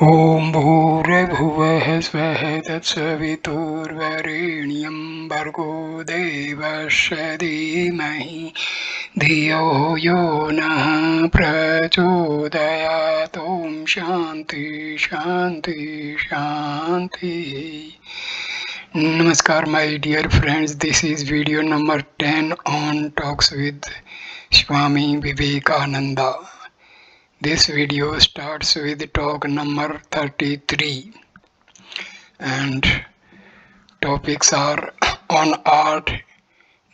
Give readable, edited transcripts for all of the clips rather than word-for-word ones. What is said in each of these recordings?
ॐ भूर्भुवः स्वः तत्सवितुर्वरेण्यं भर्गो देवस्य धीमहि धियो यो नः प्रचोदयात्। ॐ शान्ति शान्ति शान्ति। Namaskar my dear friends, this is video number 10 on Talks with Swami Vivekananda. This video starts with talk number 33 and topics are on art,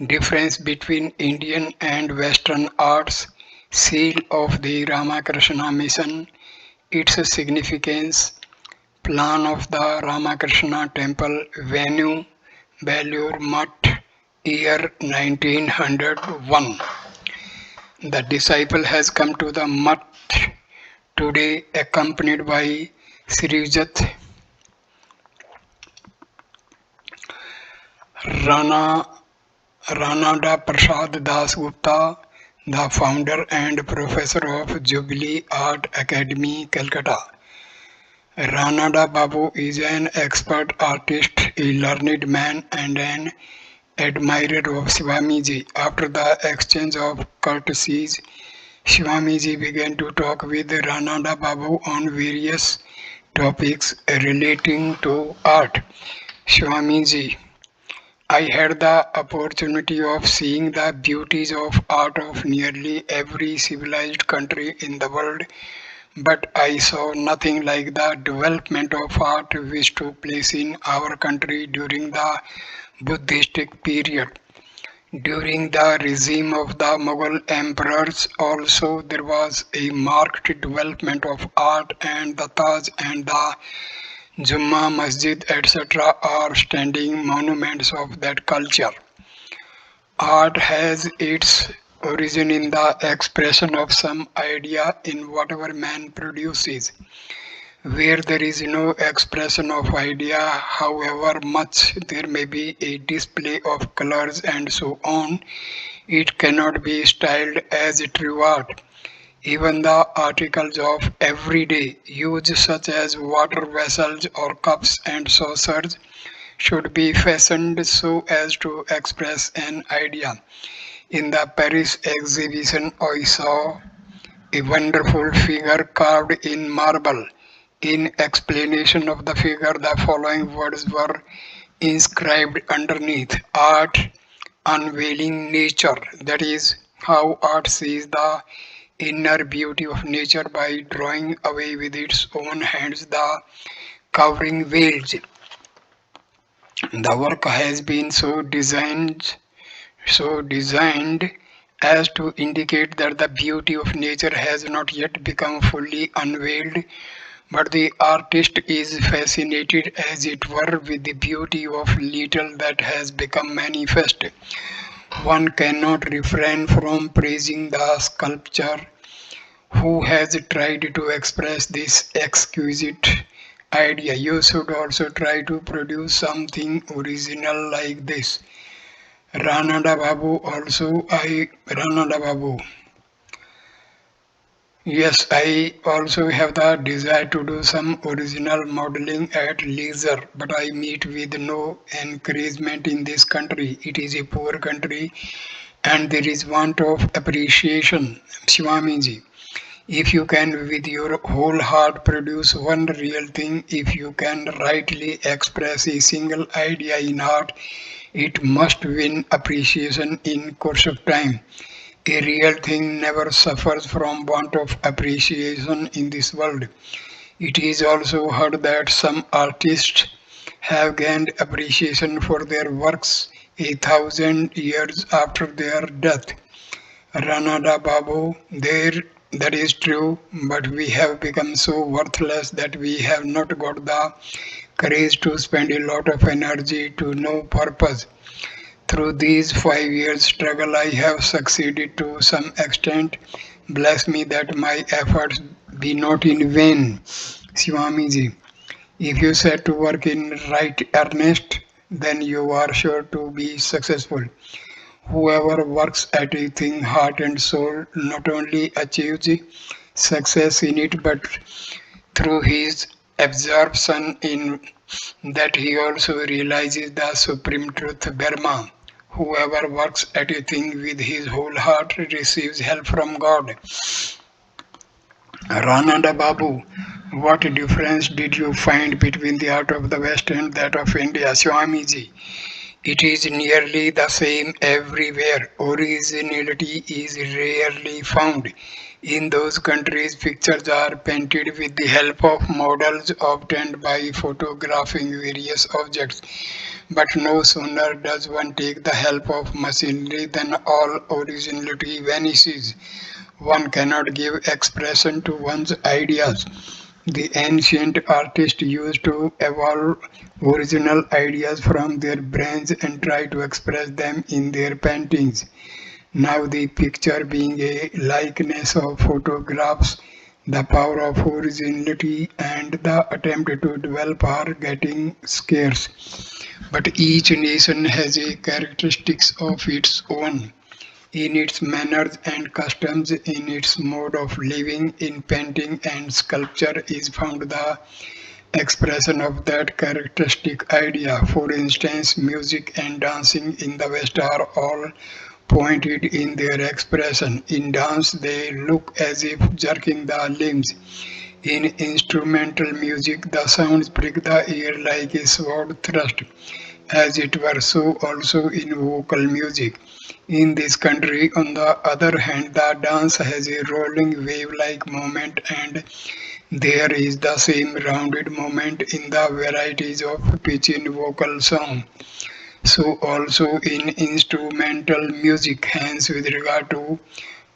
difference between Indian and Western arts, seal of the Ramakrishna mission, its significance, plan of the Ramakrishna temple venue, Belur Mutt, year 1901. The disciple has come to the Mutt today accompanied by Srijat Ranada Prasad Das Gupta, the founder and professor of Jubilee Art Academy, Calcutta. Ranada Babu is an expert artist, a learned man and an admirer of Swamiji. After the exchange of courtesies, Swamiji began to talk with Ranada Babu on various topics relating to art. Swamiji, I had the opportunity of seeing the beauties of art of nearly every civilized country in the world, but I saw nothing like the development of art which took place in our country during the Buddhistic period. During the regime of the Mughal emperors also there was a marked development of art, and the Taj and the Jumma Masjid etc. are standing monuments of that culture. Art has its origin in the expression of some idea in whatever man produces. Where there is no expression of idea, however much there may be a display of colors and so on, it cannot be styled as true art. Even the articles of everyday use such as water vessels or cups and saucers should be fashioned so as to express an idea. In the Paris exhibition I saw a wonderful figure carved in marble. In explanation of the figure, the following words were inscribed underneath: Art unveiling nature. That is how art sees the inner beauty of nature by drawing away with its own hands the covering veils. The work has been so designed as to indicate that the beauty of nature has not yet become fully unveiled, but the artist is fascinated, as it were, with the beauty of little that has become manifest. One cannot refrain from praising the sculptor who has tried to express this exquisite idea. You should also try to produce something original like this. Ranada Babu. Yes, I also have the desire to do some original modeling at leisure, but I meet with no encouragement in this country. It is a poor country and there is want of appreciation. Swamiji, if you can with your whole heart produce one real thing, if you can rightly express a single idea in art, it must win appreciation in course of time. A real thing never suffers from want of appreciation in this world. It is also heard that some artists have gained appreciation for their works 1,000 years after their death. Ranada Babu, there that is true, but we have become so worthless that we have not got the courage to spend a lot of energy to no purpose. Through these 5 years struggle I have succeeded to some extent. Bless me that my efforts be not in vain. Swamiji, if you set to work in right earnest, then you are sure to be successful. Whoever works at a thing heart and soul not only achieves success in it but through his absorption in that he also realizes the supreme truth Burma. Whoever works at a thing with his whole heart receives help from God. Rananda Babu, what difference did you find between the art of the West and that of India, Swamiji? It is nearly the same everywhere. Originality is rarely found. In those countries, pictures are painted with the help of models obtained by photographing various objects. But no sooner does one take the help of machinery than all originality vanishes. One cannot give expression to one's ideas. The ancient artists used to evolve original ideas from their brains and try to express them in their paintings. Now, the picture being a likeness of photographs, the power of originality and the attempt to develop are getting scarce. But each nation has a characteristics of its own in its manners and customs, in its mode of living, in painting and sculpture is found the expression of that characteristic idea. For instance, music and dancing in the West are all pointed in their expression. In dance, they look as if jerking the limbs. In instrumental music, the sounds prick the ear like a sword thrust, as it were, so also in vocal music. In this country, on the other hand, the dance has a rolling wave-like movement and there is the same rounded movement in the varieties of pitch in vocal song. So also in instrumental music, hence with regard to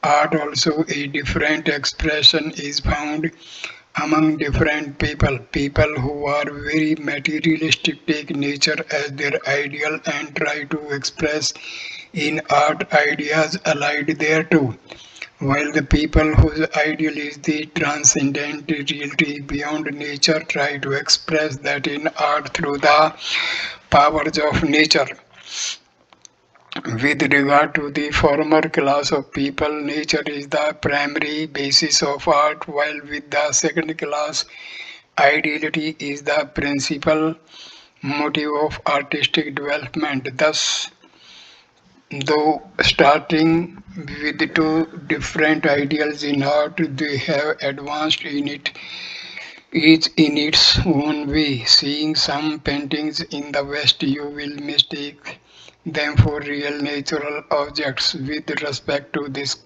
art also a different expression is found among different people. People who are very materialistic take nature as their ideal and try to express in art ideas allied thereto, while the people whose ideal is the transcendent reality beyond nature try to express that in art through the powers of nature. With regard to the former class of people, nature is the primary basis of art, while with the second class, ideality is the principal motive of artistic development. Thus, though starting with two different ideals in art, they have advanced in it each in its own way. Seeing some paintings in the West, you will mistake them for real natural objects. With respect to this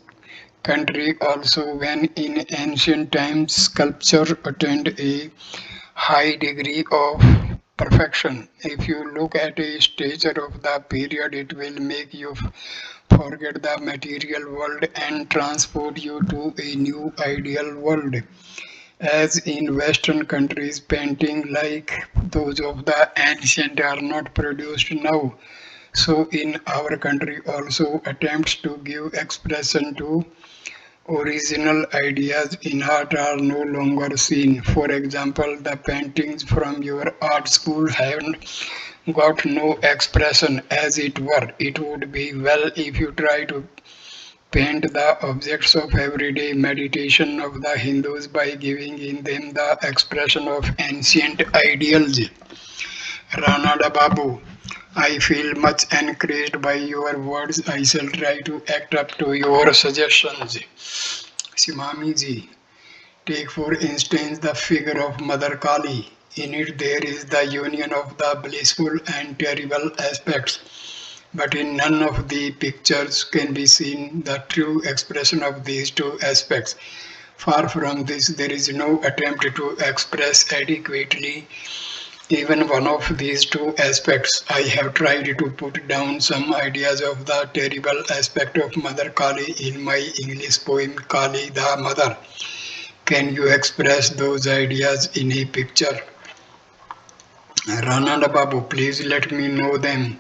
country, also, when in ancient times sculpture attained a high degree of perfection. If you look at a statue of the period, it will make you forget the material world and transport you to a new ideal world. As in Western countries, painting like those of the ancient are not produced now. So in our country also attempts to give expression to original ideas in art are no longer seen. For example, the paintings from your art school haven't got no expression as it were. It would be well if you try to paint the objects of everyday meditation of the Hindus by giving in them the expression of ancient ideals. Ranada Babu, I feel much encouraged by your words. I shall try to act up to your suggestions. Simami ji, take for instance the figure of Mother Kali. In it there is the union of the blissful and terrible aspects. But in none of the pictures can be seen the true expression of these two aspects. Far from this, there is no attempt to express adequately even one of these two aspects. I have tried to put down some ideas of the terrible aspect of Mother Kali in my English poem Kali the Mother. Can you express those ideas in a picture? Rananda Babu, please let me know them.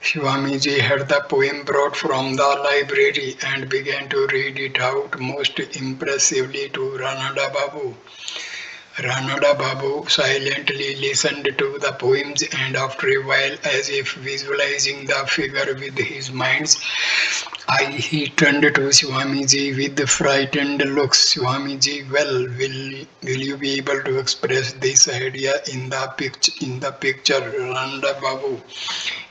Swamiji had the poem brought from the library and began to read it out most impressively to Rananda Babu. Ranada Babu silently listened to the poems and after a while, as if visualizing the figure with his mind's eye, he turned to Swamiji with frightened looks. Swamiji, well, will you be able to express this idea in the picture, Ranada Babu?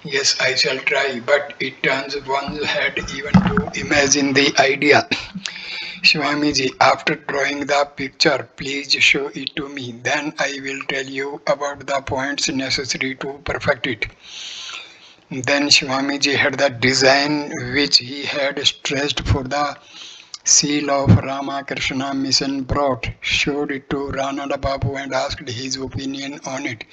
Yes, I shall try, but it turns one's head even to imagine the idea. Swamiji, after drawing the picture, please show it to me. Then I will tell you about the points necessary to perfect it. Then Swamiji had the design which he had stressed for the seal of Ramakrishna mission brought, showed it to Ranada Babu and asked his opinion on it.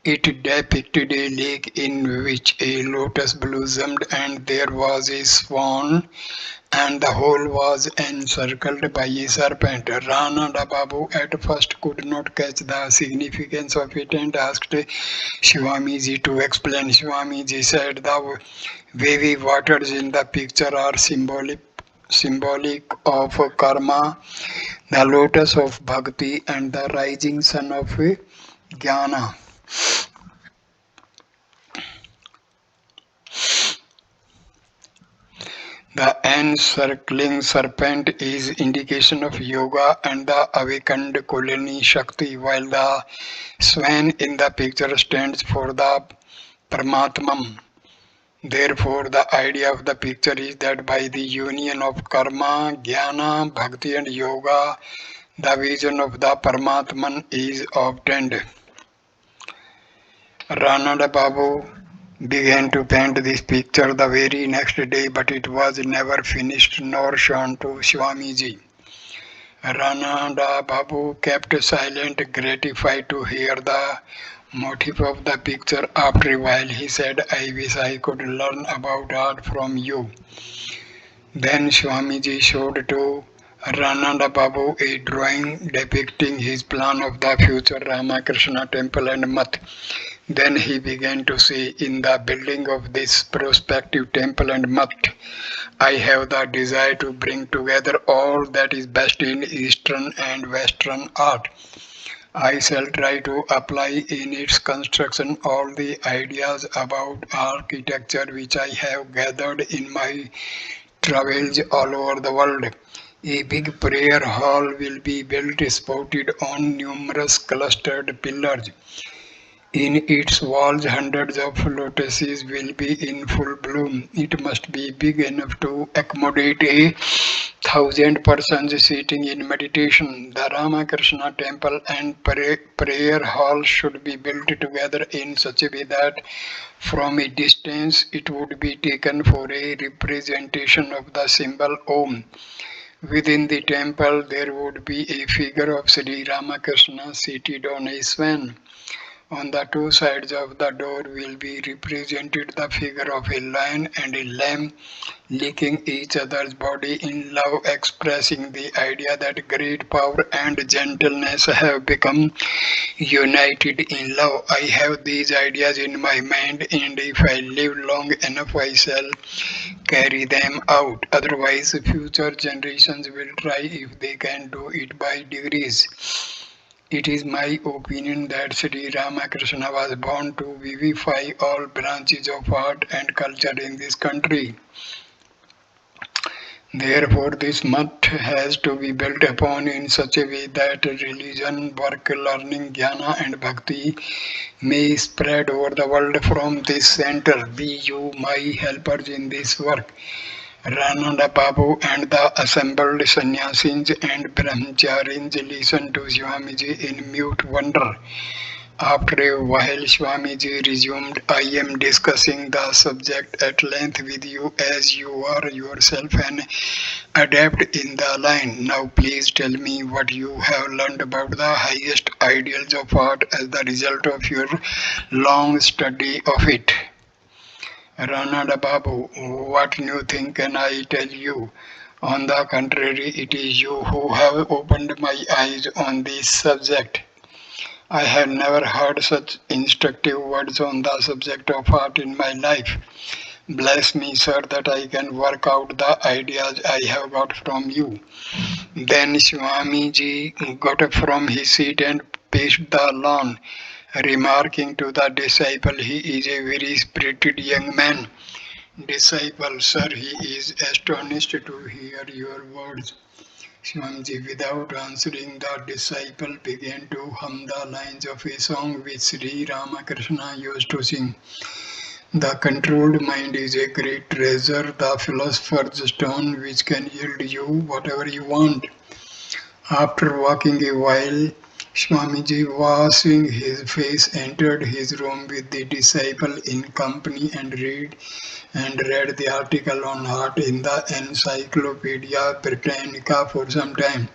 It depicted a lake in which a lotus blossomed and there was a swan and the whole was encircled by a serpent. Ranada Babu at first could not catch the significance of it and asked Swamiji to explain. Swamiji said the wavy waters in the picture are symbolic of karma, the lotus of bhakti, and the rising sun of jnana. The encircling serpent is indication of yoga and the awakened Kundalini Shakti, while the swan in the picture stands for the Paramatman. Therefore, the idea of the picture is that by the union of karma, jnana, bhakti and yoga, the vision of the Paramatman is obtained. Ranada Babu began to paint this picture the very next day, but it was never finished nor shown to Swamiji. Ranada Babu kept silent, gratified to hear the motive of the picture. After a while, he said, I wish I could learn about art from you. Then Swamiji showed to Ranada Babu a drawing depicting his plan of the future Ramakrishna temple and Math. Then he began to say, in the building of this prospective temple and Math, I have the desire to bring together all that is best in Eastern and Western art. I shall try to apply in its construction all the ideas about architecture which I have gathered in my travels all over the world. A big prayer hall will be built supported on numerous clustered pillars. In its walls, hundreds of lotuses will be in full bloom. It must be big enough to accommodate 1,000 persons sitting in meditation. The Ramakrishna temple and prayer hall should be built together in such a way that from a distance it would be taken for a representation of the symbol Om. Within the temple there would be a figure of Sri Ramakrishna seated on a swan. On the two sides of the door will be represented the figure of a lion and a lamb licking each other's body in love, expressing the idea that great power and gentleness have become united in love. I have these ideas in my mind, and if I live long enough, I shall carry them out. Otherwise, future generations will try if they can do it by degrees. It is my opinion that Sri Ramakrishna was born to vivify all branches of art and culture in this country. Therefore, this math has to be built upon in such a way that religion, work, learning, jnana and bhakti may spread over the world from this center. Be you my helpers in this work. Ranada Babu and the assembled sannyasis and brahmacharis listened to Swamiji in mute wonder. After a while, Swamiji resumed, I am discussing the subject at length with you as you are yourself an adept in the line. Now please tell me what you have learned about the highest ideals of art as the result of your long study of it. Ranada Babu, what new thing can I tell you? On the contrary, it is you who have opened my eyes on this subject. I have never heard such instructive words on the subject of art in my life. Bless me, sir, that I can work out the ideas I have got from you. Then Swamiji got up from his seat and paced the lawn, remarking to the disciple, "He is a very spirited young man." Disciple, "Sir, he is astonished to hear your words." Swamiji, without answering, the disciple began to hum the lines of a song which Sri Ramakrishna used to sing. The controlled mind is a great treasure, the philosopher's stone which can yield you whatever you want. After walking a while, Swamiji, washing his face, entered his room with the disciple in company and read the article on heart in the Encyclopedia Britannica for some time.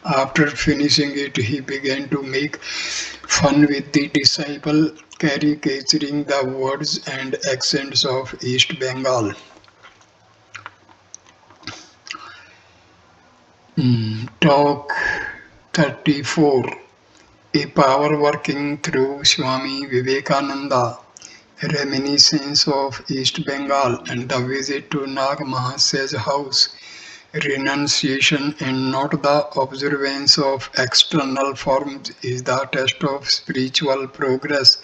After finishing it, he began to make fun with the disciple, caricaturing the words and accents of East Bengal. Talk 34. A power working through Swami Vivekananda. Reminiscence of East Bengal and the visit to Nag Mahasay's house. Renunciation and not the observance of external forms is the test of spiritual progress.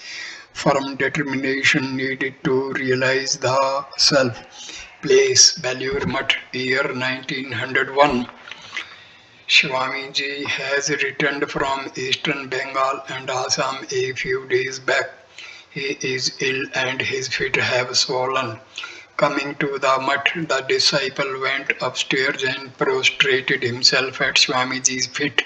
Firm determination needed to realize the self. Place Belur Mutt, year 1901. Swamiji has returned from eastern Bengal and Assam a few days back. He is ill and his feet have swollen. Coming to the mutt, the disciple went upstairs and prostrated himself at Swamiji's feet.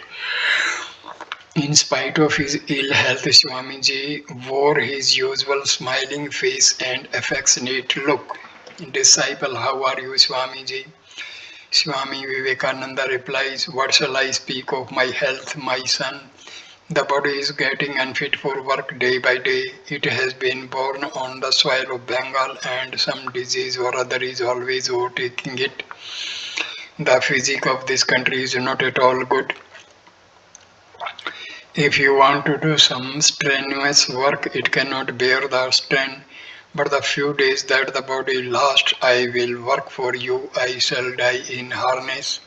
In spite of his ill health, Swamiji wore his usual smiling face and affectionate look. Disciple, "How are you, Swamiji?" Swami Vivekananda replies, "What shall I speak of my health, my son? The body is getting unfit for work day by day. It has been born on the soil of Bengal and some disease or other is always overtaking it. The physique of this country is not at all good. If you want to do some strenuous work, it cannot bear the strain. But the few days that the body lasts, I will work for you. I shall die in harness."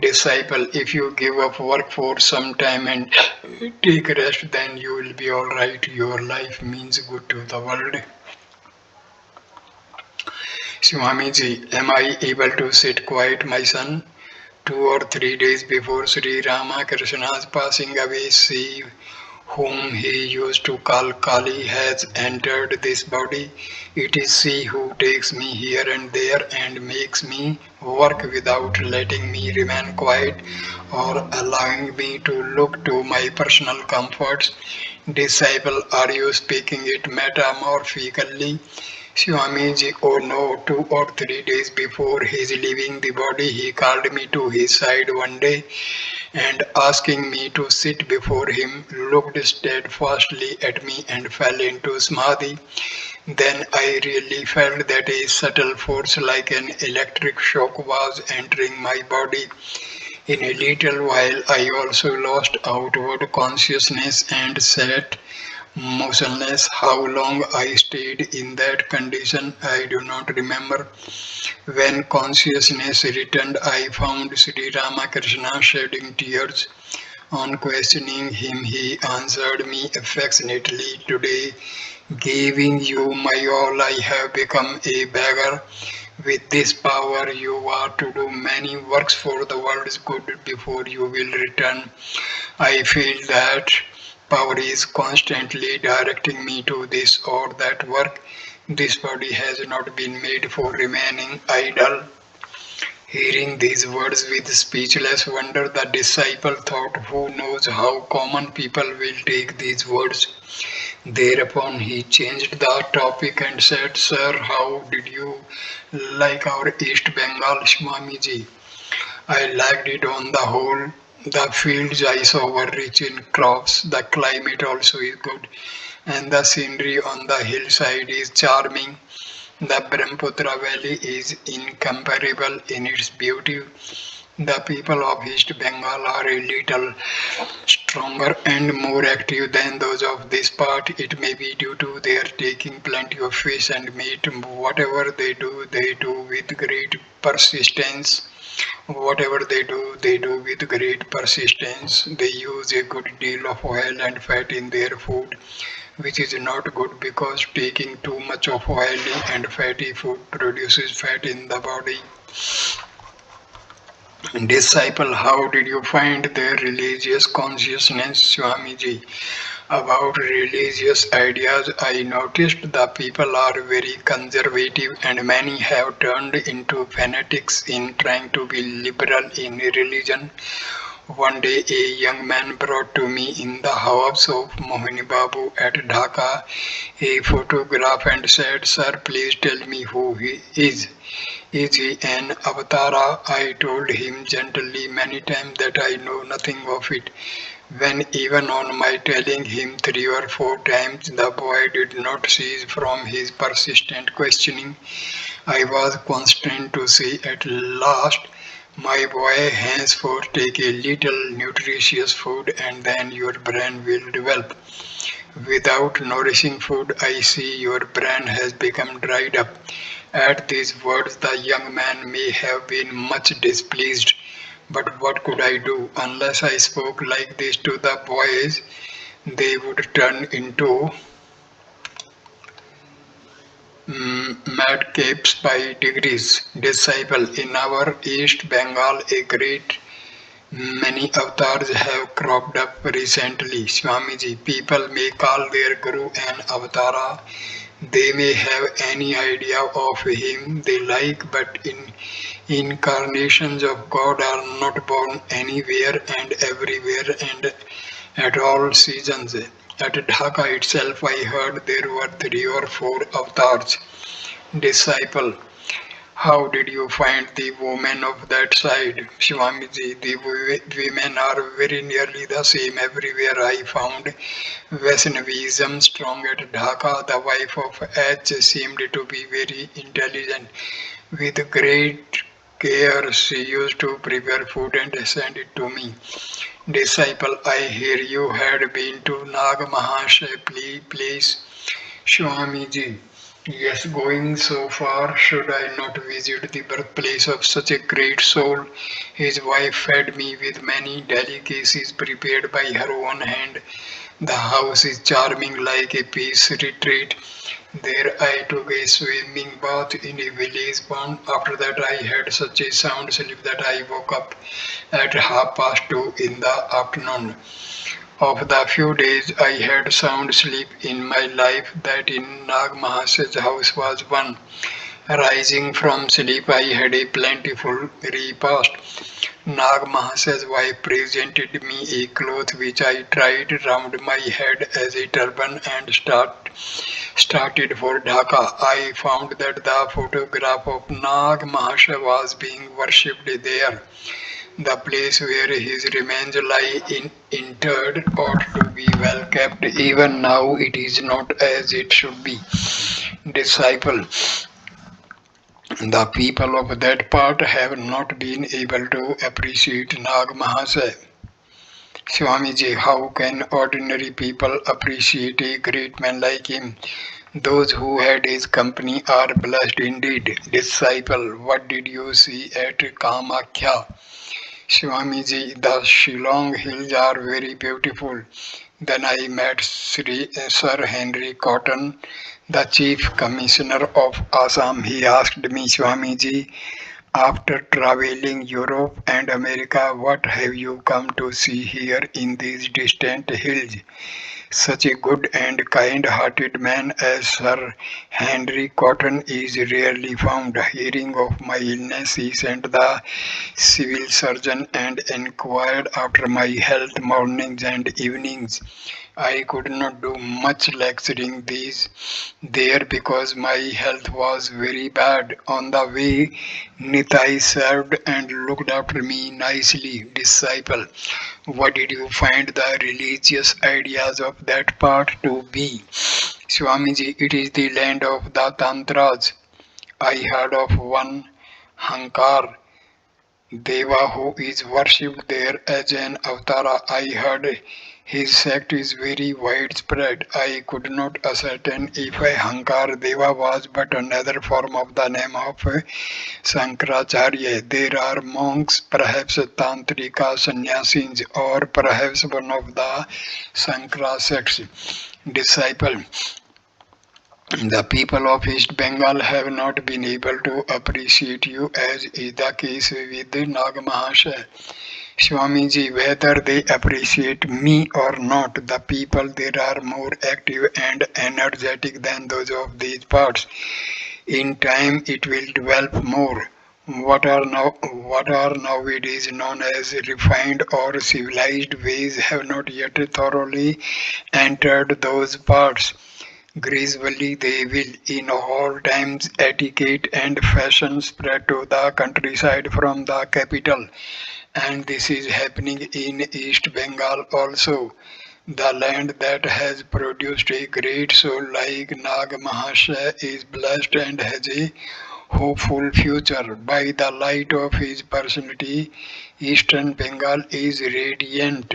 Disciple, "If you give up work for some time and take rest, then you will be all right. Your life means good to the world." Swamiji, "Am I able to sit quiet, my son?" 2 or 3 days before Sri Ramakrishna's passing away, she whom he used to call Kali has entered this body. It is she who takes me here and there and makes me work without letting me remain quiet or allowing me to look to my personal comforts. Disciple, are you speaking it metamorphically? Swamiji, "Oh no, 2 or 3 days before his leaving the body, he called me to his side one day and asking me to sit before him, looked steadfastly at me and fell into samadhi. Then I really felt that a subtle force like an electric shock was entering my body. In a little while I also lost outward consciousness and sat motionless. How long I stayed in that condition I do not remember. When consciousness returned, I found Sri Ramakrishna shedding tears. On questioning him, he answered me affectionately, "Today, giving you my all, I have become a beggar. With this power, you are to do many works for the world's good before you will return. I feel that power is constantly directing me to this or that work. This body has not been made for remaining idle." Hearing these words with speechless wonder, the disciple thought, "Who knows how common people will take these words?" Thereupon he changed the topic and said, "Sir, how did you like our East Bengal, Swamiji?" "I liked it on the whole. The fields I saw were rich in crops, the climate also is good, and the scenery on the hillside is charming. The Brahmaputra Valley is incomparable in its beauty. The people of East Bengal are a little stronger and more active than those of this part. It may be due to their taking plenty of fish and meat. Whatever they do with great persistence. Whatever they do with great persistence. They use a good deal of oil and fat in their food, which is not good because taking too much of oily and fatty food produces fat in the body. Disciple, how did you find their religious consciousness, Swamiji? About religious ideas, I noticed the people are very conservative and many have turned into fanatics in trying to be liberal in religion. One day a young man brought to me in the house of Mohini Babu at Dhaka a photograph and said, "Sir, please tell me who he is. Is he an avatara?" I told him gently many times that I know nothing of it. When even on my telling him 3 or 4 times, the boy did not cease from his persistent questioning, I was constrained to say at last, "My boy, henceforth take a little nutritious food and then your brain will develop. Without nourishing food, I see your brain has become dried up." At these words, the young man may have been much displeased, but what could I do? Unless I spoke like this to the boys, they would turn into madcapes by degrees. Disciple, in our East Bengal, a great many avatars have cropped up recently. Swamiji, people may call their guru an avatara. They may have any idea of him they like, but incarnations of God are not born anywhere and everywhere and at all seasons. At Dhaka itself, I heard there were 3 or 4 avatars. Disciple, how did you find the women of that side? Swamiji, the women are very nearly the same everywhere. I found Vaishnavism strong at Dhaka. The wife of H seemed to be very intelligent. With great care, she used to prepare food and send it to me. Disciple, I hear you had been to Nag Mahasaya place. Swamiji, yes, going so far, should I not visit the birthplace of such a great soul? His wife fed me with many delicacies prepared by her own hand. The house is charming like a peace retreat. There I took a swimming bath in a village pond. After that I had such a sound sleep that I woke up at 2:30 in the afternoon. Of the few days I had sound sleep in my life, that in Nag Mahasaya's house was one. Rising from sleep, I had a plentiful repast. Nag Mahasaya's wife presented me a cloth which I tied round my head as a turban and started for Dhaka. I found that the photograph of Nag Mahasaya was being worshipped there. The place where his remains lie interred ought to be well kept. Even now it is not as it should be. Disciple, the people of that part have not been able to appreciate Nag Mahasaya. Swamiji, how can ordinary people appreciate a great man like him? Those who had his company are blessed indeed. Disciple, what did you see at Kamakhya? Swamiji, the Shillong hills are very beautiful. Then I met Sir Henry Cotton, the Chief Commissioner of Assam. He asked me, "Swamiji, after traveling Europe and America, what have you come to see here in these distant hills?" Such a good and kind-hearted man as Sir Henry Cotton is rarely found. Hearing of my illness, he sent the civil surgeon and inquired after my health mornings and evenings. I could not do much lecturing these there because my health was very bad. On the way, Nitai served and looked after me nicely. Disciple, what did you find the religious ideas of that part to be? Swamiji, it is the land of the Tantras. I heard of one Hankar Deva who is worshipped there as an avatara. I heard His sect is very widespread. I could not ascertain if a Hankar Deva was but another form of the name of Sankaracharya. There are monks, perhaps Tantrika sannyasis, or perhaps one of the Sankara sect's disciple. The people of East Bengal have not been able to appreciate you as is the case with Nagamahasaya. Swamiji, whether they appreciate me or not, the people there are more active and energetic than those of these parts. In time it will develop more. What are nowadays known as refined or civilized ways have not yet thoroughly entered those parts. Gradually they will. In all times etiquette and fashion spread to the countryside from the capital, and this is happening in East Bengal also. The land that has produced a great soul like Nag Mahasaya is blessed and has a hopeful future. By the light of his personality, Eastern Bengal is radiant.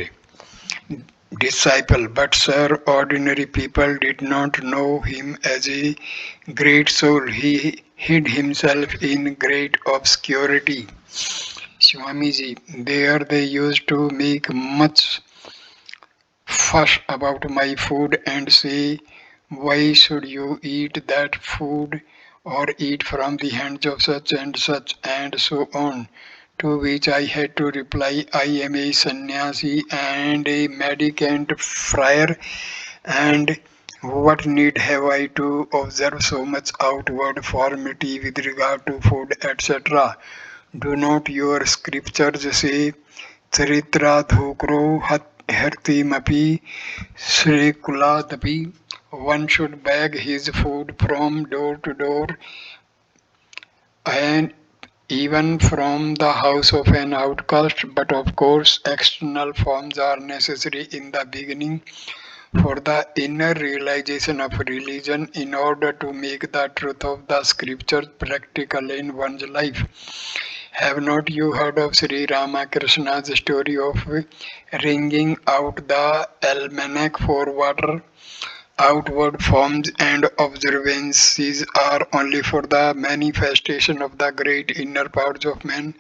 Disciple, but sir, ordinary people did not know him as a great soul. He hid himself in great obscurity. Swamiji, there they used to make much fuss about my food and say, why should you eat that food or eat from the hands of such and so on? To which I had to reply, I am a sannyasi and a mendicant friar, and what need have I to observe so much outward formality with regard to food, etc.? Do not your scriptures say, Charitra dhukro hartimapi srikuladapi? One should beg his food from door to door and even from the house of an outcast, but of course external forms are necessary in the beginning for the inner realization of religion in order to make the truth of the scriptures practical in one's life. Have not you heard of Sri Ramakrishna's story of wringing out the almanac for water? Outward forms and observances are only for the manifestation of the great inner powers of man.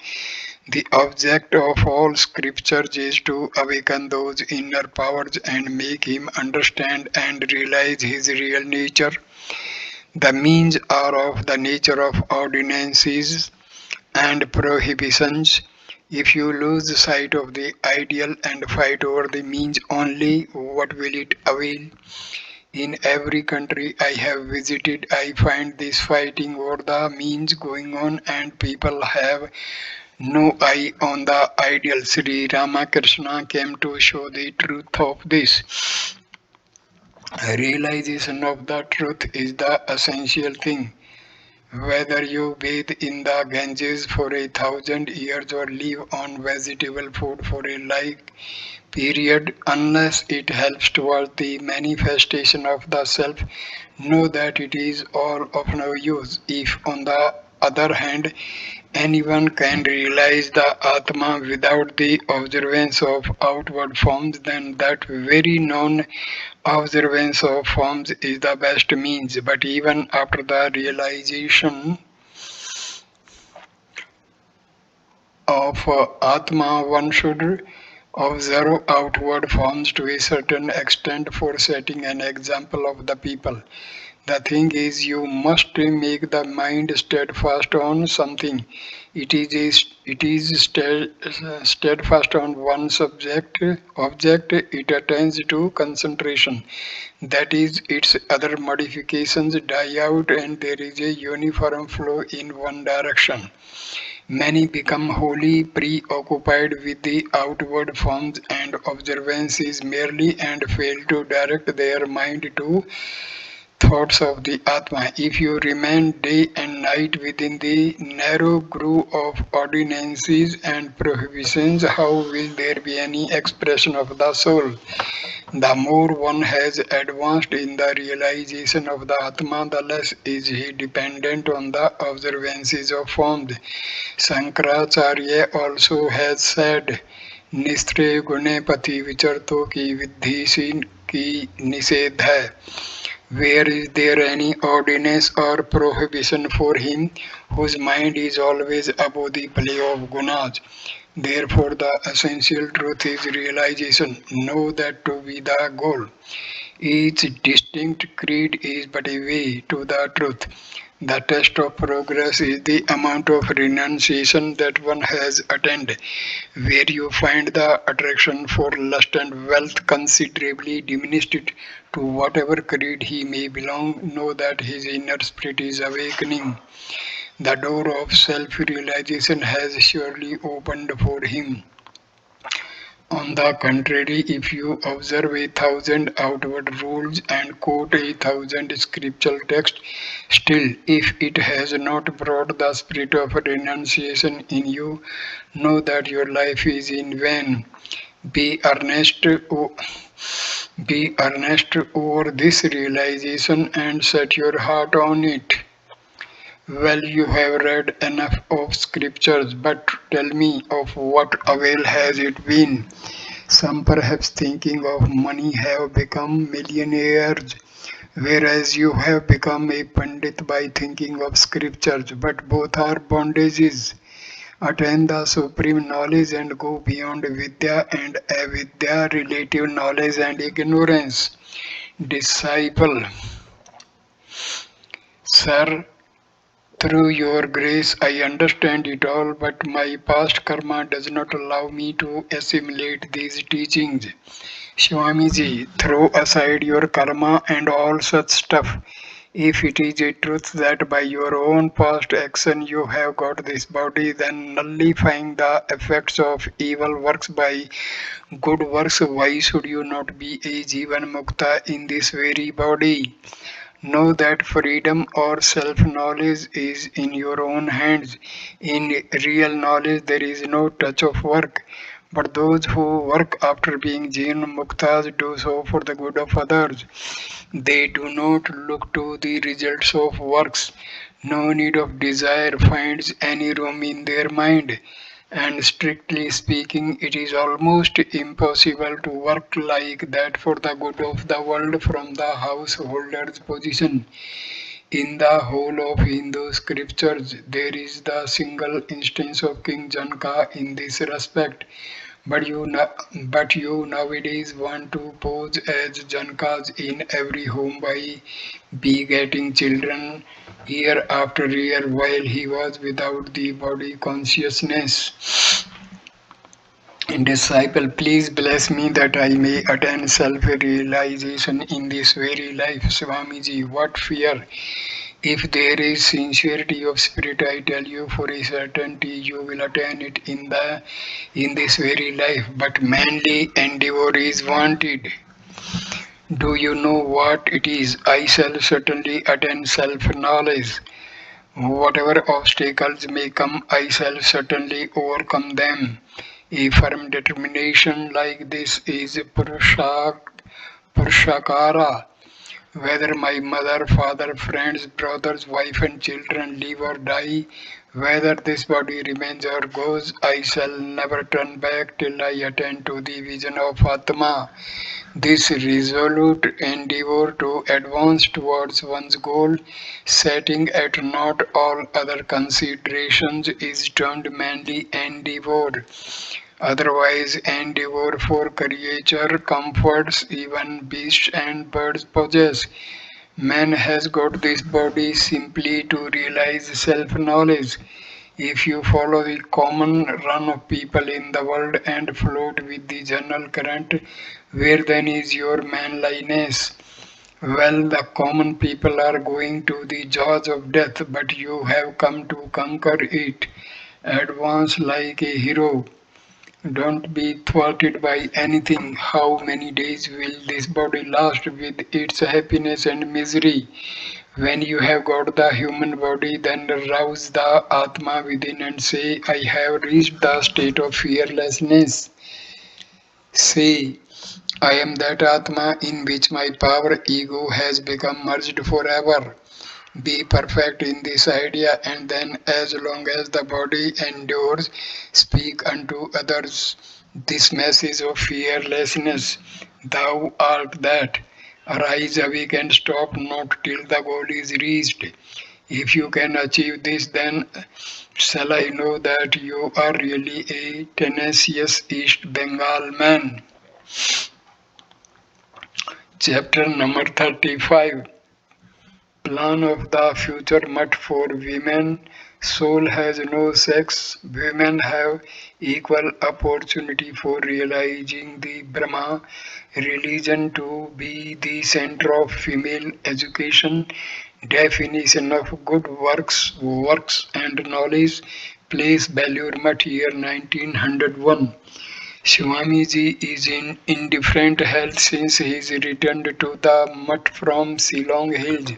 The object of all scriptures is to awaken those inner powers and make him understand and realize his real nature. The means are of the nature of ordinances and prohibitions. If you lose sight of the ideal and fight over the means only, what will it avail? In every country I have visited, I find this fighting over the means going on, and people have no eye on the ideal. Sri Ramakrishna came to show the truth of this. Realization of the truth is the essential thing. Whether you bathe in the Ganges for 1,000 years or live on vegetable food for a like period, unless it helps towards the manifestation of the self, know that it is all of no use. If, on the other hand, anyone can realize the Atma without the observance of outward forms, then that very non observance of forms is the best means. But even after the realization of Atma, one should observe outward forms to a certain extent for setting an example of the people. The thing is, you must make the mind steadfast on something. It is steadfast on one object. It attains to concentration. That is, its other modifications die out, and there is a uniform flow in one direction. Many become wholly preoccupied with the outward forms and observances merely and fail to direct their mind to thoughts of the Atma. If you remain day and night within the narrow groove of ordinances and prohibitions, how will there be any expression of the soul? The more one has advanced in the realization of the Atma, the less is he dependent on the observances of forms. Shankaracharya also has said, निस्त्रे गुणे पति विचरतों की विद्धि scene की निषेध है. Where is there any ordinance or prohibition for him whose mind is always above the play of gunas? Therefore, the essential truth is realization. Know that to be the goal. Each distinct creed is but a way to the truth. The test of progress is the amount of renunciation that one has attained. Where you find the attraction for lust and wealth considerably diminished to whatever creed he may belong, know that his inner spirit is awakening. The door of self realization has surely opened for him. On the contrary, if you observe 1,000 outward rules and quote 1,000 scriptural texts, still, if it has not brought the spirit of renunciation in you, know that your life is in vain. Be earnest, be earnest over this realization and set your heart on it. Well, you have read enough of scriptures, but tell me, of what avail has it been? Some, perhaps thinking of money, have become millionaires, whereas you have become a pandit by thinking of scriptures, but both are bondages. Attain the supreme knowledge and go beyond Vidya and Avidya, relative knowledge and ignorance. Disciple, Sir, through your grace I understand it all, but my past karma does not allow me to assimilate these teachings. Swamiji, throw aside your karma and all such stuff. If it is a truth that by your own past action you have got this body, then nullifying the effects of evil works by good works, why should you not be a Jivan Mukta in this very body? Know that freedom or self knowledge is in your own hands. In real knowledge, there is no touch of work. But those who work after being Jinn Muktas do so for the good of others. They do not look to the results of works. No need of desire finds any room in their mind. And strictly speaking, it is almost impossible to work like that for the good of the world from the householder's position. In the whole of Hindu scriptures, there is the single instance of King Janaka in this respect. But you nowadays want to pose as Janakas in every home by begetting children year after year while he was without the body consciousness. Disciple, please bless me that I may attain self-realization in this very life. Swamiji, what fear? If there is sincerity of spirit, I tell you for a certainty you will attain it in this very life. But manly endeavor is wanted. Do you know what it is? I shall certainly attain self-knowledge. Whatever obstacles may come, I shall certainly overcome them. A firm determination like this is Purushakara. Whether my mother, father, friends, brothers, wife, and children live or die, whether this body remains or goes, I shall never turn back till I attain to the vision of Atma. This resolute endeavor to advance towards one's goal, setting at naught all other considerations, is termed manly endeavor. Otherwise, endeavor for creature comforts even beasts and birds possess. Man has got this body simply to realize self-knowledge. If you follow the common run of people in the world and float with the general current, where then is your manliness? Well, the common people are going to the jaws of death, but you have come to conquer it. Advance like a hero. Don't be thwarted by anything. How many days will this body last with its happiness and misery? When you have got the human body, then rouse the Atma within and say, I have reached the state of fearlessness. Say, I am that Atma in which my power ego has become merged forever. Be perfect in this idea, and then, as long as the body endures, speak unto others. This message of fearlessness, thou art that. Arise, awake, and stop not till the goal is reached. If you can achieve this, then shall I know that you are really a tenacious East Bengal man. Chapter number 35. Plan of the future Mutt for women. Soul has no sex. Women have equal opportunity for realizing the Brahma religion to be the center of female education. Definition of good works and knowledge. Place Belur Mutt, year 1901. Swamiji is in indifferent health since his return to the mutt from Shillong Hills.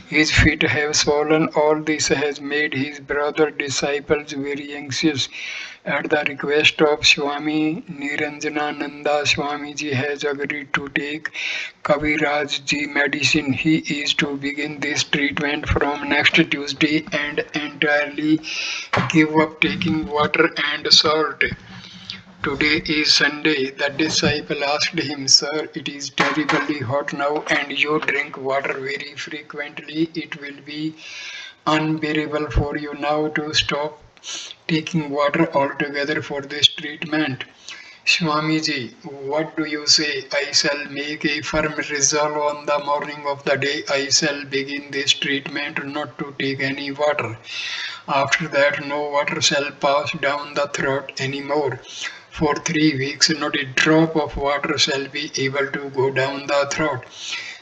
His feet have swollen. All this has made his brother disciples very anxious. At the request of Swami Niranjanananda, Swamiji has agreed to take Kaviraj medicine. He is to begin this treatment from next Tuesday and entirely give up taking water and salt. Today is Sunday. The disciple asked him, Sir, it is terribly hot now and you drink water very frequently. It will be unbearable for you now to stop taking water altogether for this treatment. Swamiji, what do you say? I shall make a firm resolve on the morning of the day I shall begin this treatment not to take any water. After that, no water shall pass down the throat any more. For 3 weeks, not a drop of water shall be able to go down the throat.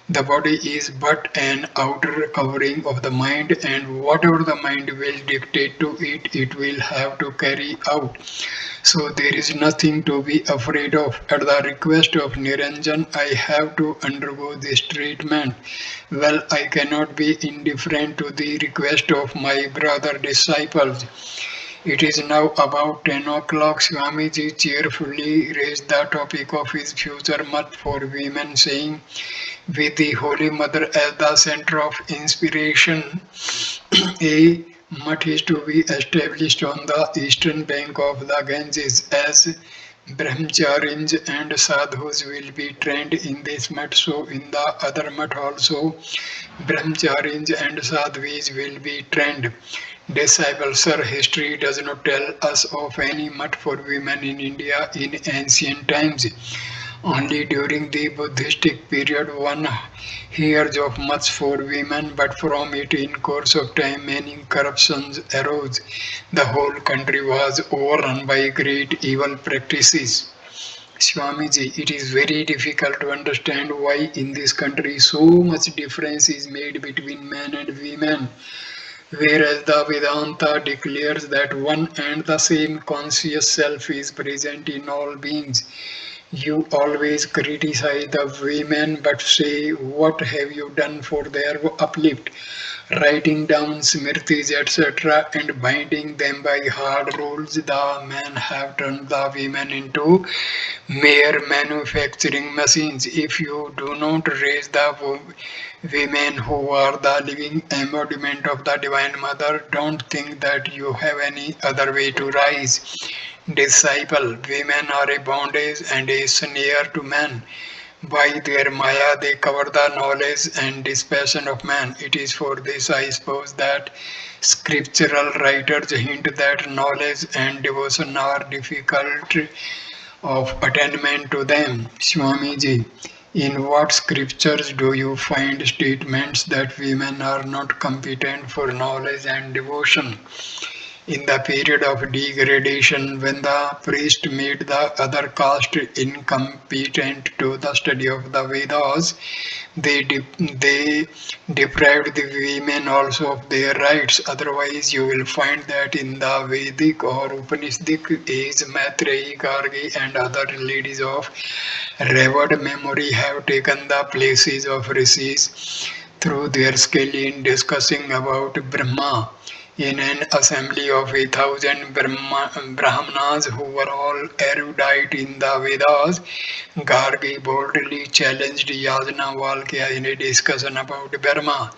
The body is but an outer covering of the mind, and whatever the mind will dictate to it, it will have to carry out. So there is nothing to be afraid of. At the request of Niranjan, I have to undergo this treatment. Well, I cannot be indifferent to the request of my brother disciples. It is now about 10 o'clock. Swamiji cheerfully raised the topic of his future mutt for women, saying, with the Holy Mother as the center of inspiration, a mutt is to be established on the eastern bank of the Ganges, as brahmacharis and sadhus will be trained in this mutt, so in the other mutt also brahmacharis and sadhus will be trained. Disciple, Sir, history does not tell us of any mutt for women in India in ancient times. Only during the Buddhistic period one hears of mutts for women, but from it in course of time many corruptions arose. The whole country was overrun by great evil practices. Swamiji, it is very difficult to understand why in this country so much difference is made between men and women, whereas the Vedanta declares that one and the same conscious self is present in all beings. You always criticize the women but say, what have you done for their uplift? Writing down smritis, etc., and binding them by hard rules, the men have turned the women into mere manufacturing machines. If you do not raise the women who are the living embodiment of the Divine Mother, don't think that you have any other way to rise. Disciple, women are a bondage and a snare to man. By their maya they cover the knowledge and dispassion of man. It is for this, I suppose, that scriptural writers hint that knowledge and devotion are difficult of attainment to them. Swamiji, in what scriptures do you find statements that women are not competent for knowledge and devotion? In the period of degradation, when the priest made the other caste incompetent to the study of the Vedas, they deprived the women also of their rights. Otherwise, you will find that in the Vedic or Upanishadic age, Maitreyi, Gargi, and other ladies of revered memory have taken the places of rishis through their skill in discussing about Brahma. In an assembly of 1,000 Brahmanas who were all erudite in the Vedas, Gargi boldly challenged Yajnavalkya in a discussion about Brahma.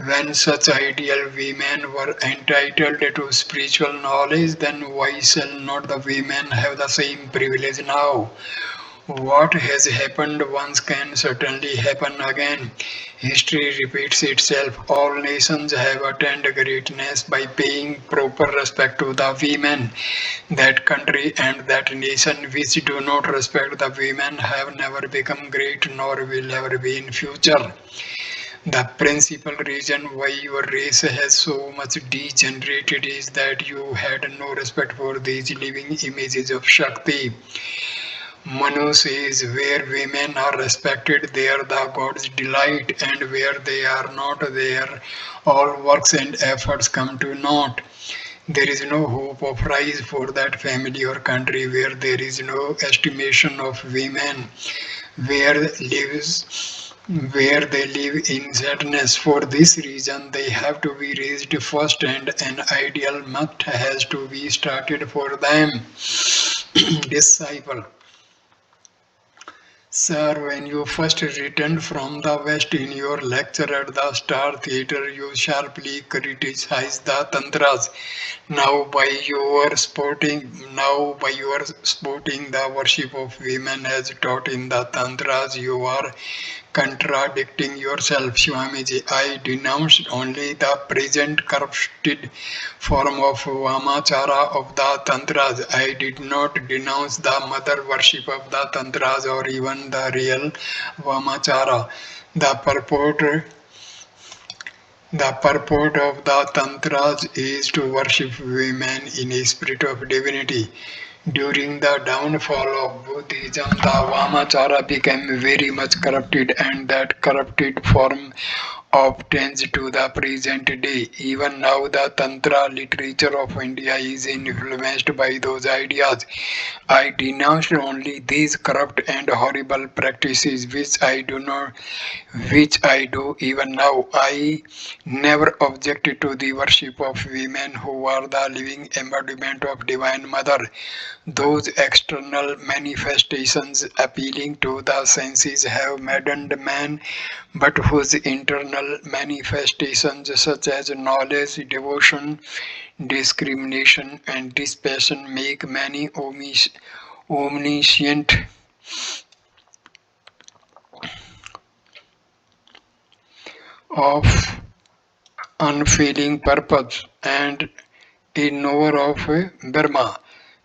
When such ideal women were entitled to spiritual knowledge, then why shall not the women have the same privilege now? What has happened once can certainly happen again. History repeats itself. All nations have attained greatness by paying proper respect to the women. That country and that nation which do not respect the women have never become great nor will ever be in future. The principal reason why your race has so much degenerated is that you had no respect for these living images of Shakti. Manu says, where women are respected, there the gods delight, and where they are not, there all works and efforts come to naught. There is no hope of rise for that family or country where there is no estimation of women, where lives where they live in sadness. For this reason, they have to be raised first, and an ideal must has to be started for them. Disciple. Sir, when you first returned from the West in your lecture at the Star Theatre, you sharply criticized the tantras. Now by your sporting the worship of women as taught in the tantras, you are contradicting yourself, Swamiji. I denounced only the present corrupted form of Vamachara of the Tantras. I did not denounce the mother worship of the Tantras or even the real Vamachara. The purport the purport of the Tantras is to worship women in a spirit of divinity. During the downfall of Buddhism, the Vamachara became very much corrupted, and that corrupted form obtains to the present day. Even now, the Tantra literature of India is influenced by those ideas. I denounced only these corrupt and horrible practices which I do even now. I never objected to the worship of women who are the living embodiment of Divine Mother. Those external manifestations appealing to the senses have maddened man, but whose internal manifestations such as knowledge, devotion, discrimination, and dispassion make many omniscient of unfailing purpose and a knower of Brahma,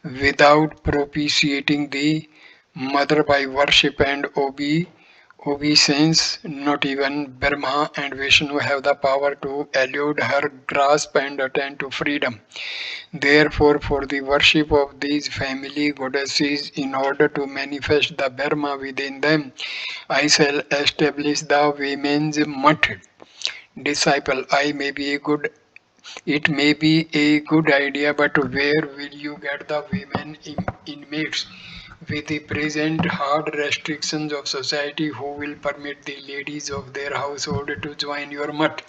without propitiating the mother by worship and obeisance. Not even Brahma and Vishnu have the power to elude her grasp and attain to freedom. Therefore, for the worship of these family goddesses, in order to manifest the Brahma within them, I shall establish the women's mutt. Disciple, it may be a good idea, but where will you get the women inmates? With the present hard restrictions of society, who will permit the ladies of their household to join your mutt?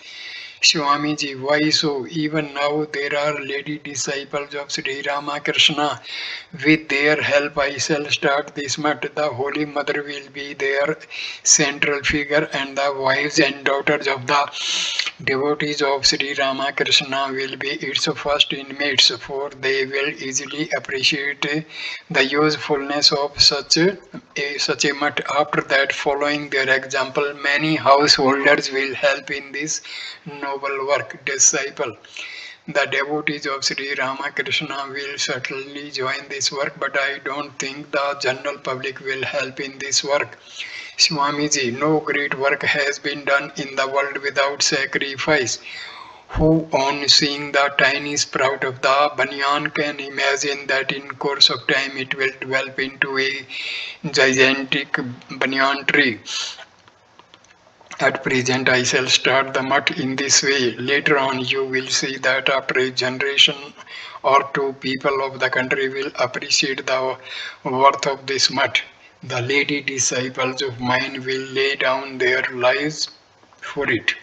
Swamiji, why so? Even now there are lady disciples of Sri Ramakrishna. With their help I shall start this mutt. The Holy Mother will be their central figure, and the wives and daughters of the devotees of Sri Ramakrishna will be its first inmates, for they will easily appreciate the usefulness of such a mutt. After that, following their example, many householders will help in this noble work. Disciple. The devotees of Sri Ramakrishna will certainly join this work, but I don't think the general public will help in this work. Swamiji, no great work has been done in the world without sacrifice. Who on seeing the tiny sprout of the banyan can imagine that in course of time it will develop into a gigantic banyan tree? At present, I shall start the mutt in this way. Later on, you will see that after a generation or two, people of the country will appreciate the worth of this mutt. The lady disciples of mine will lay down their lives for it.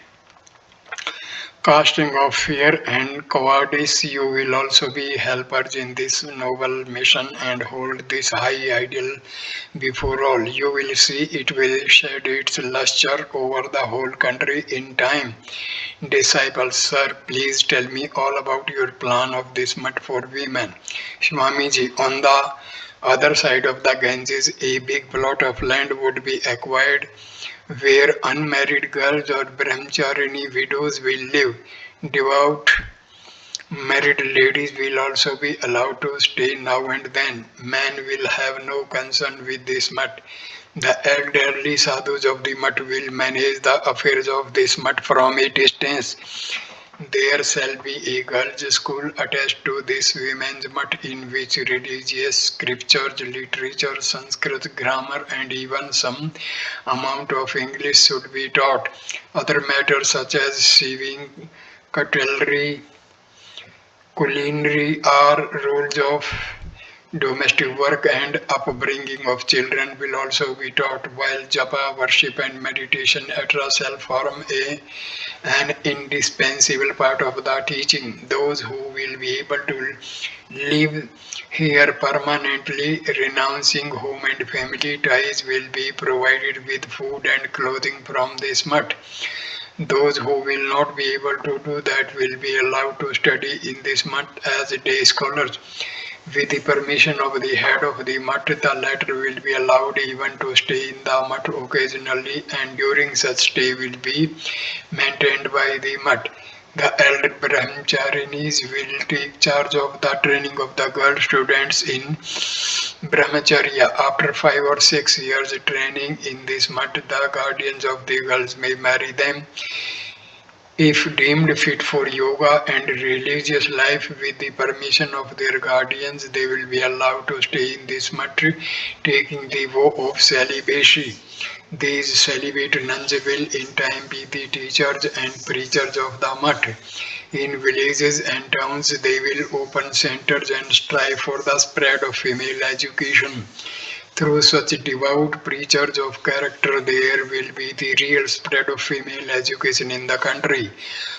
Casting off fear and cowardice, you will also be helpers in this noble mission and hold this high ideal before all. You will see it will shed its luster over the whole country in time. Disciples, sir, please tell me all about your plan of this mutt for women. Swamiji, on the other side of the Ganges, a big plot of land would be acquired where unmarried girls or brahmacharini widows will live. Devout married ladies will also be allowed to stay now and then. Men will have no concern with this mutt. The elderly sadhus of the mutt will manage the affairs of this mutt from a distance. There shall be a girls' school attached to this women's mutt in which religious scriptures, literature, Sanskrit, grammar, and even some amount of English should be taught. Other matters such as sewing, cutlery, culinary are rules of domestic work and upbringing of children will also be taught, while japa, worship, and meditation, etc., shall form an indispensable part of the teaching. Those who will be able to live here permanently, renouncing home and family ties, will be provided with food and clothing from this mutt. Those who will not be able to do that will be allowed to study in this mutt as day scholars. With the permission of the head of the mutt, the latter will be allowed even to stay in the mutt occasionally, and during such stay will be maintained by the mutt. The elder brahmacharinis will take charge of the training of the girl students in brahmacharya. After 5 or 6 years training in this mutt, the guardians of the girls may marry them if deemed fit for yoga and religious life. With the permission of their guardians, they will be allowed to stay in this mutt, taking the vow of celibacy. These celibate nuns will in time be the teachers and preachers of the mutt. In villages and towns, they will open centers and strive for the spread of female education. Through such devout preachers of character, there will be the real spread of female education in the country.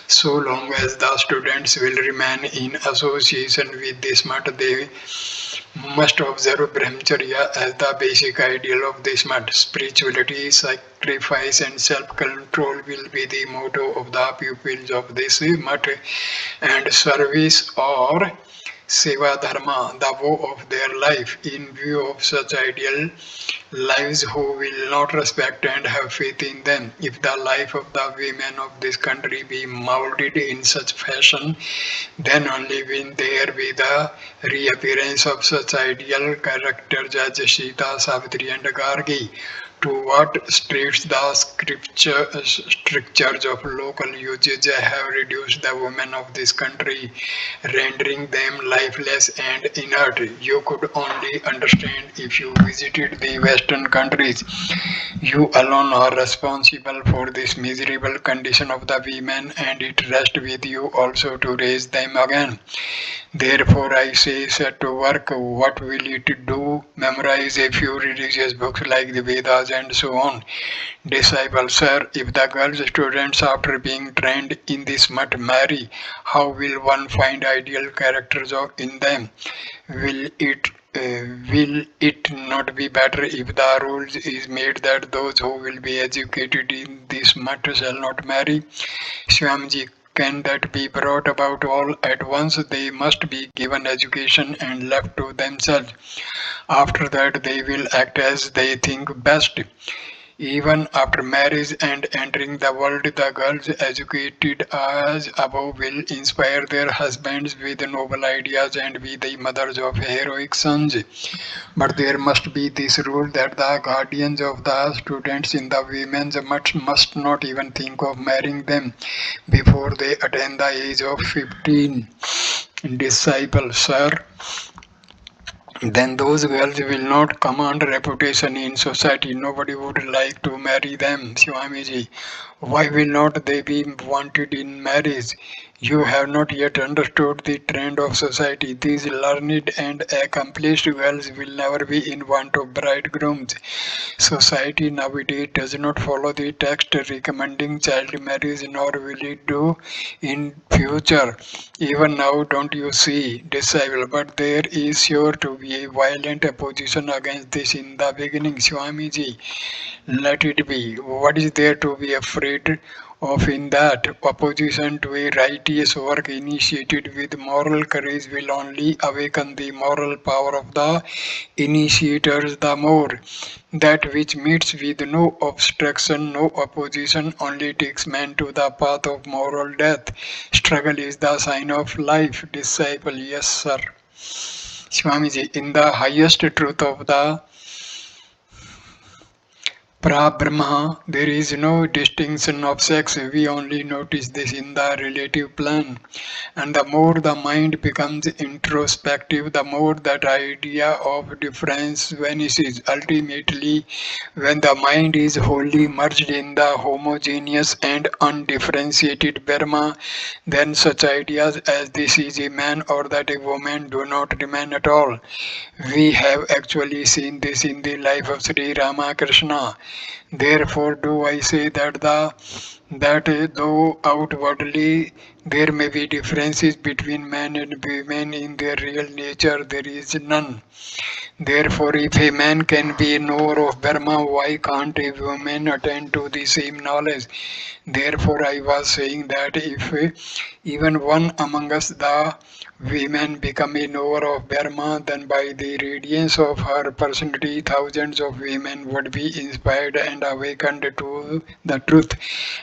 So long as the students will remain in association with this mutt, they must observe brahmacharya as the basic ideal of this mutt. Spirituality, sacrifice, and self-control will be the motto of the pupils of this mutt, and service or Seva Dharma, the vow of their life. In view of such ideal lives, who will not respect and have faith in them? If the life of the women of this country be molded in such fashion, then only will there be the reappearance of such ideal characters as Sita, Savitri, and Gargi. To what streets the strictures of local usage have reduced the women of this country, rendering them lifeless and inert. You could only understand if you visited the Western countries. You alone are responsible for this miserable condition of the women, and it rests with you also to raise them again. Therefore, I say, set to work. What will it do? Memorize a few religious books like the Vedas and so on. Disciple, sir, if the girls students after being trained in this mutt marry, how will one find ideal characters in them? Will it will it not be better if the rules is made that those who will be educated in this mutt shall not marry? Swamiji, can that be brought about all at once? They must be given education and left to themselves. After that, they will act as they think best. Even after marriage and entering the world, the girls educated as above will inspire their husbands with noble ideas and be the mothers of heroic sons. But there must be this rule that the guardians of the students in the women's must not even think of marrying them before they attain the age of 15. Disciple, sir, then those girls will not command reputation in society. Nobody would like to marry them. Swamiji, why will not they be wanted in marriage? You have not yet understood the trend of society. These learned and accomplished girls will never be in want of bridegrooms. Society nowadays does not follow the text recommending child marriage, nor will it do in future. Even now, don't you see, disciple, but there is sure to be a violent opposition against this in the beginning. Swamiji, let it be. What is there to be afraid of in that? Opposition to a righteous work initiated with moral courage will only awaken the moral power of the initiators the more. That which meets with no obstruction, no opposition, only takes man to the path of moral death. Struggle is the sign of life. Disciple, yes, sir. Swamiji, in the highest truth of the Pra-Brahma, there is no distinction of sex. We only notice this in the relative plane. And the more the mind becomes introspective, the more that idea of difference vanishes. Ultimately, when the mind is wholly merged in the homogeneous and undifferentiated Brahma, then such ideas as this is a man or that a woman do not remain at all. We have actually seen this in the life of Sri Ramakrishna. Therefore, do I say that though outwardly there may be differences between men and women, in their real nature there is none. Therefore, if a man can be a knower of Brahma, why can't a woman attain to the same knowledge? Therefore, I was saying that if even one among us, the women, become a knower of Brahma, then by the radiance of her personality, thousands of women would be inspired and awakened to the truth,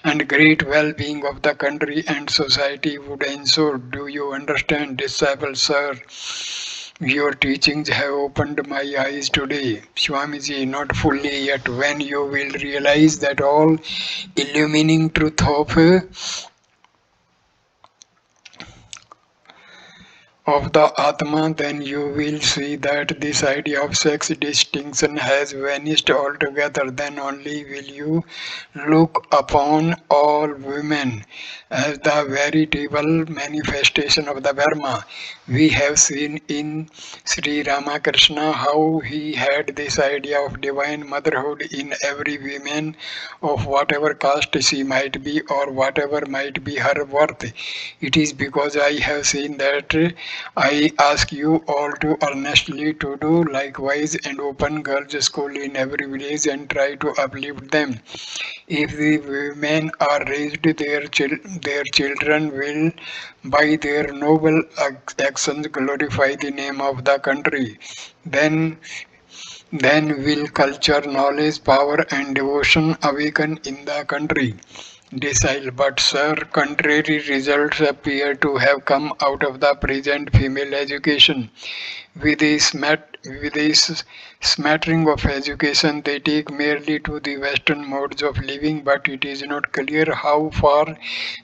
and great well-being of the country and society would ensure. Do you understand, disciple, sir? Your teachings have opened my eyes today. Swamiji, not fully yet. When you will realize that all illumining truth of the Atma, then you will see that this idea of sex distinction has vanished altogether. Then only will you look upon all women as the veritable manifestation of the Brahma. We have seen in Sri Ramakrishna how he had this idea of divine motherhood in every woman of whatever caste she might be or whatever might be her worth. It is because I have seen that I ask you all to earnestly to do likewise and open girls' school in every village and try to uplift them. If the women are raised, their children will, by their noble actions, glorify the name of the country. Then then will culture, knowledge, power, and devotion awaken in the country. Decile, but sir, contrary results appear to have come out of the present female education. With a smattering of education, they take merely to the Western modes of living, but it is not clear how far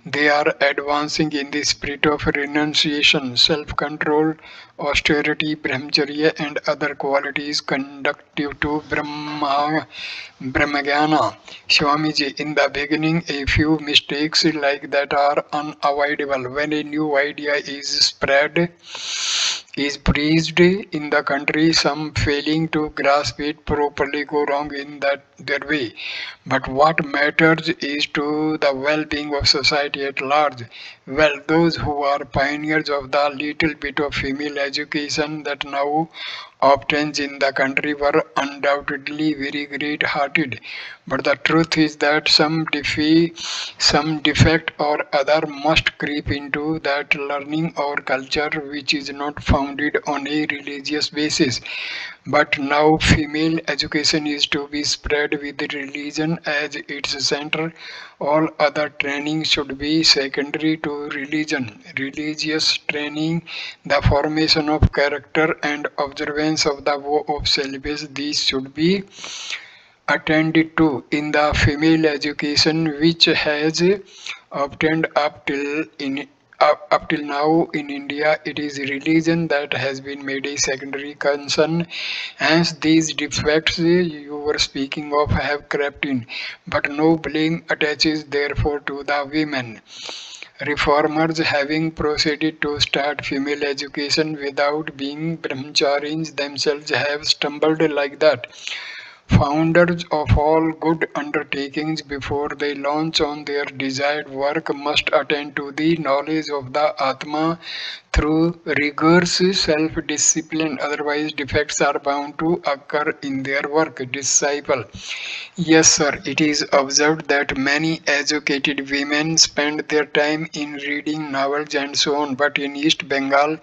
they are advancing in the spirit of renunciation, self-control, austerity, brahmacharya, and other qualities conducive to Brahmagana. Swamiji, in the beginning, a few mistakes like that are unavoidable. When a new idea is preached in the country, some failing to grasp it properly go wrong in that their way. But what matters is to the well-being of society at large. Well, those who are pioneers of the little bit of female education that now obtains in the country were undoubtedly very great-hearted. But the truth is that some defect or other must creep into that learning or culture which is not founded on a religious basis. But now female education is to be spread with religion as its center. All other training should be secondary to religion. Religious training, the formation of character and observance of the vow of celibacy, these should be attended to. In the female education which has obtained up till now in India, it is religion that has been made a secondary concern. Hence, these defects you were speaking of have crept in, but no blame attaches therefore to the women. Reformers, having proceeded to start female education without being brahmacharis themselves, have stumbled like that. Founders of all good undertakings, before they launch on their desired work, must attend to the knowledge of the Atma through rigorous self-discipline, otherwise defects are bound to occur in their work. Disciple: yes, sir. It is observed that many educated women spend their time in reading novels and so on, but in East Bengal,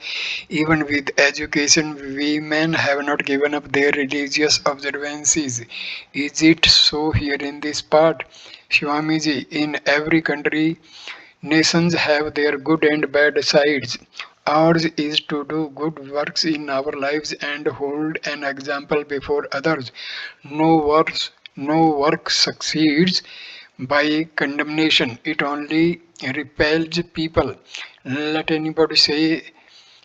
even with education, women have not given up their religious observances. Is it so here in this part? Swamiji, in every country, nations have their good and bad sides. Ours is to do good works in our lives and hold an example before others. No work succeeds by condemnation. It only repels people. Let anybody say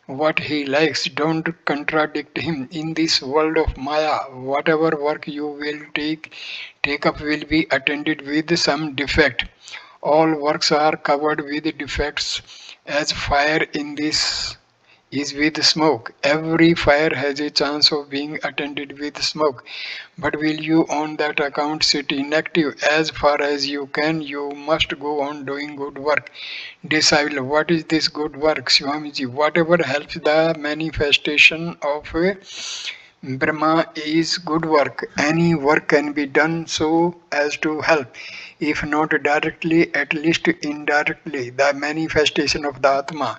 what he likes. Don't contradict him. In this world of Maya, whatever work you will take up will be attended with some defect. All works are covered with defects, as fire in this is with smoke. Every fire has a chance of being attended with smoke. But will you on that account sit inactive? As far as you can, you must go on doing good work. Disciple: what is this good work? Swamiji: whatever helps the manifestation of Brahma is good work. Any work can be done so as to help, if not directly, at least indirectly, the manifestation of the Atma.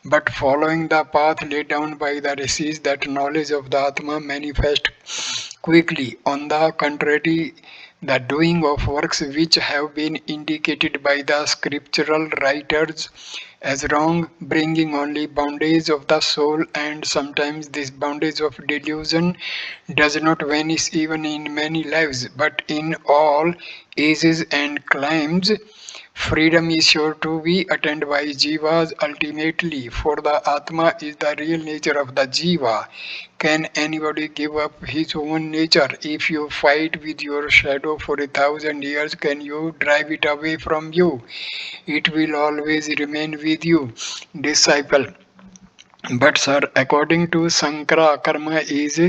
But following the path laid down by the rishis, that knowledge of the Atma manifests quickly. On the contrary, the doing of works which have been indicated by the scriptural writers as wrong, bringing only bondage of the soul, and sometimes this bondage of delusion does not vanish even in many lives, but in all ages and climes. Freedom is sure to be attained by jivas ultimately, for the Atma is the real nature of the jiva. Can anybody give up his own nature? If you fight with your shadow for 1,000 years, can you drive it away from you? It will always remain with you. Disciple: but sir, according to Sankara, karma is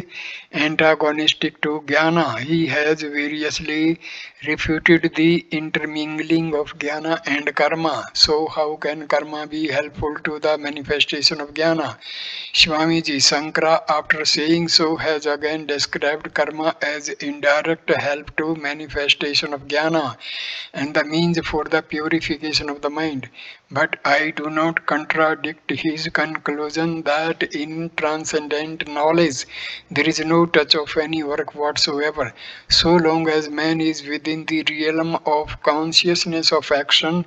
antagonistic to jnana. He has variously refuted the intermingling of jnana and karma. So how can karma be helpful to the manifestation of jnana? Swamiji, Sankara, after saying so, has again described karma as indirect help to manifestation of jnana and the means for the purification of the mind. But I do not contradict his conclusion that in transcendent knowledge there is no touch of any work whatsoever. So long as man is within the realm of consciousness of action,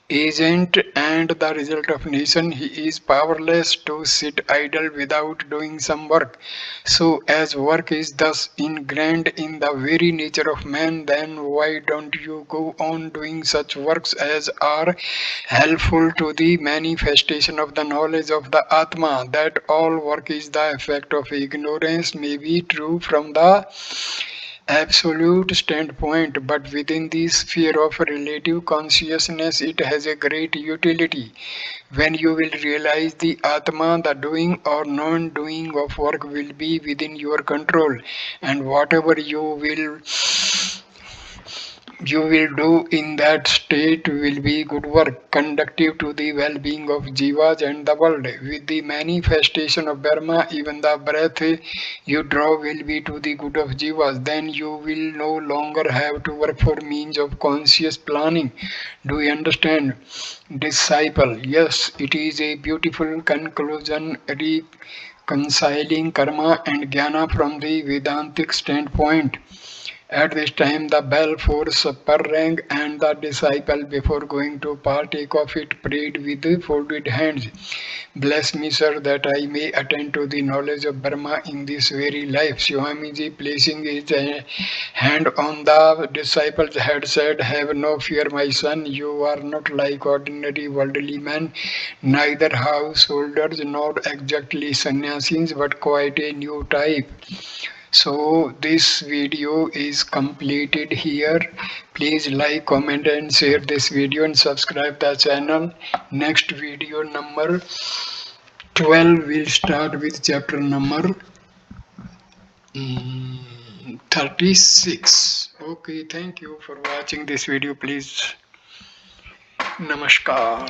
agent, and the result of nation, he is powerless to sit idle without doing some work. So, as work is thus ingrained in the very nature of man, then why don't you go on doing such works as are helpful to the manifestation of the knowledge of the Atma? That all work is the effect of ignorance may be true from the absolute standpoint, but within the sphere of relative consciousness, it has a great utility. When you will realize the Atma, the doing or non doing of work will be within your control, and whatever you will do in that state will be good work, conducive to the well-being of jivas and the world. With the manifestation of Brahma, even the breath you draw will be to the good of jivas. Then you will no longer have to work for means of conscious planning. Do you understand? Disciple: yes, it is a beautiful conclusion reconciling karma and jnana from the Vedantic standpoint. At this time the bell for supper rang, and the disciple, before going to partake of it, prayed with folded hands. Bless me, sir, that I may attain to the knowledge of Brahma in this very life. Swamiji, placing his hand on the disciple's head, said, have no fear, my son. You are not like ordinary worldly men, neither householders nor exactly sannyasis, but quite a new type. So this video is completed here. Please like, comment and share this video and subscribe the channel. Next video number 12 will start with chapter number 36. Okay, thank you for watching this video. Please, namaskar.